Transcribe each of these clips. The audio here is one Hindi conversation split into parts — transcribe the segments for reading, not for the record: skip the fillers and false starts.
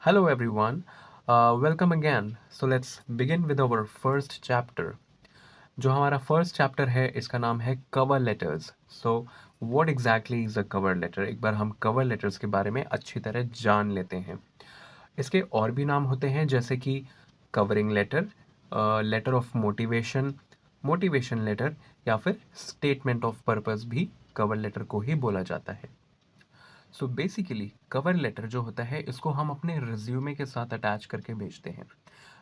Hello everyone, welcome again. So let's begin with our first chapter. जो हमारा फर्स्ट चैप्टर है इसका नाम है cover letters. So what exactly is a cover letter. एक बार हम कवर लेटर्स के बारे में अच्छी तरह जान लेते हैं. इसके और भी नाम होते हैं जैसे कि covering letter, letter of motivation, motivation letter या फिर स्टेटमेंट ऑफ पर्पस भी कवर लेटर को ही बोला जाता है. सो बेसिकली कवर लेटर जो होता है इसको हम अपने रिज्यूमे के साथ अटैच करके भेजते हैं.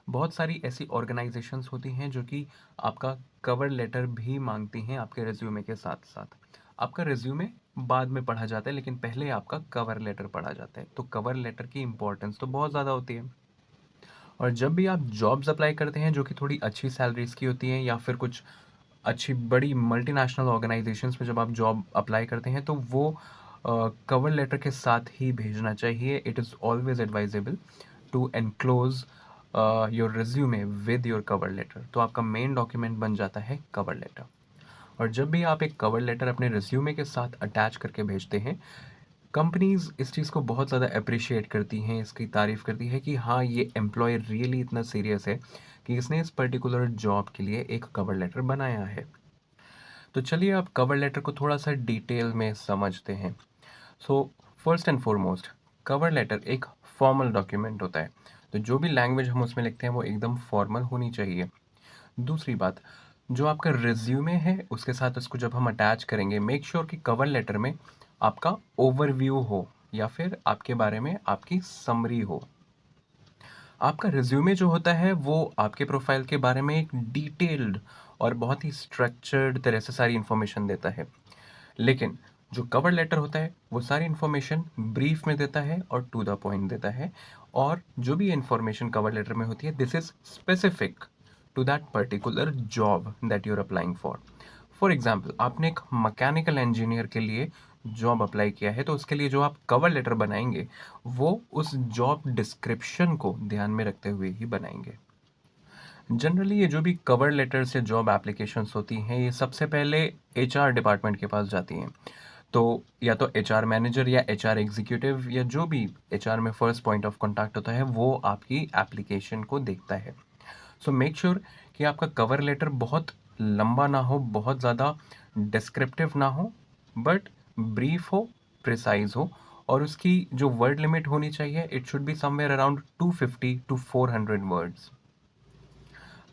बहुत सारी ऐसी ऑर्गेनाइजेशंस होती हैं जो कि आपका कवर लेटर भी मांगती हैं आपके रिज्यूमे के साथ साथ. आपका रिज्यूमे बाद में पढ़ा जाता है लेकिन पहले आपका कवर लेटर पढ़ा जाता है. तो कवर लेटर की इम्पोर्टेंस तो बहुत ज़्यादा होती है. और जब भी आप जॉब्स अप्लाई करते हैं जो कि थोड़ी अच्छी सैलरीज की होती हैं या फिर कुछ अच्छी बड़ी मल्टीनेशनल ऑर्गेनाइजेशंस में जब आप जॉब अप्लाई करते हैं तो वो कवर लेटर के साथ ही भेजना चाहिए. It is always advisable to enclose your resume with your cover letter. तो आपका मेन डॉक्यूमेंट बन जाता है कवर लेटर. और जब भी आप एक कवर लेटर अपने रिज्यूमे के साथ अटैच करके भेजते हैं, कंपनीज इस चीज़ को बहुत ज़्यादा अप्रिशिएट करती हैं, इसकी तारीफ़ करती है कि हाँ, ये एम्प्लॉय रियली इतना सीरियस है कि इसने इस पर्टिकुलर जॉब के लिए एक कवर लेटर बनाया है. तो चलिए अब कवर लेटर को थोड़ा सा डिटेल में समझते हैं. So first and foremost, cover letter एक फॉर्मल डॉक्यूमेंट होता है. तो जो भी लैंग्वेज हम उसमें लिखते हैं वो एकदम फॉर्मल होनी चाहिए. दूसरी बात, जो आपका रिज्यूमे है उसके साथ उसको जब हम अटैच करेंगे, मेक श्योर कि कवर लेटर में आपका ओवरव्यू हो या फिर आपके बारे में आपकी समरी हो. आपका रिज्यूमे जो होता है वो आपके प्रोफाइल के बारे में एक डिटेल्ड और बहुत ही स्ट्रक्चर्ड तरह से सारी इन्फॉर्मेशन देता है. लेकिन जो कवर लेटर होता है वो सारी इन्फॉर्मेशन ब्रीफ में देता है और टू द पॉइंट देता है. और जो भी इन्फॉर्मेशन कवर लेटर में होती है this is specific to that particular job that you are applying for. For example, आपने एक मैकेनिकल इंजीनियर के लिए जॉब अप्लाई किया है तो उसके लिए जो आप कवर लेटर बनाएंगे वो उस जॉब डिस्क्रिप्शन को ध्यान में रखते हुए ही बनाएंगे. जनरली ये जो भी कवर लेटर्स या जॉब एप्लीकेशंस होती हैं ये सबसे पहले एचआर डिपार्टमेंट के पास जाती हैं. तो या तो एचआर मैनेजर या एचआर एग्जीक्यूटिव या जो भी एचआर में फर्स्ट पॉइंट ऑफ कांटेक्ट होता है वो आपकी एप्लीकेशन को देखता है. सो मेक श्योर कि आपका कवर लेटर बहुत लंबा ना हो, बहुत ज़्यादा डिस्क्रिप्टिव ना हो, बट ब्रीफ हो, प्रिसाइज हो. और उसकी जो वर्ड लिमिट होनी चाहिए it should be somewhere around 250 to 400 words.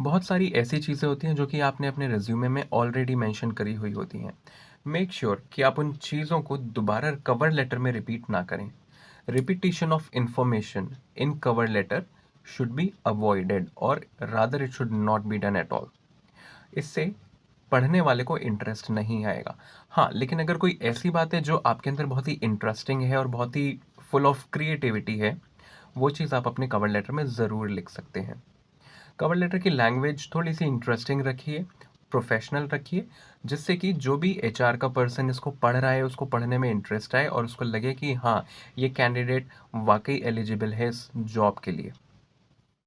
बहुत सारी ऐसी चीज़ें होती हैं जो कि आपने अपने रिज्यूमे में ऑलरेडी मेंशन करी हुई होती हैं. मेक श्योर कि आप उन चीज़ों को दोबारा कवर लेटर में रिपीट ना करें. Repetition of information in cover letter should be avoided और rather it should not be done at all. इससे पढ़ने वाले को इंटरेस्ट नहीं आएगा. हाँ, लेकिन अगर कोई ऐसी बात है जो आपके अंदर बहुत ही इंटरेस्टिंग है और बहुत ही फुल ऑफ क्रिएटिविटी है, वो चीज़ आप अपने कवर लेटर में ज़रूर लिख सकते हैं. कवर लेटर की लैंग्वेज थोड़ी सी इंटरेस्टिंग रखिए, प्रोफेशनल रखिए, जिससे कि जो भी एचआर का पर्सन इसको पढ़ रहा है उसको पढ़ने में इंटरेस्ट आए और उसको लगे कि हाँ, ये कैंडिडेट वाकई एलिजिबल है इस जॉब के लिए.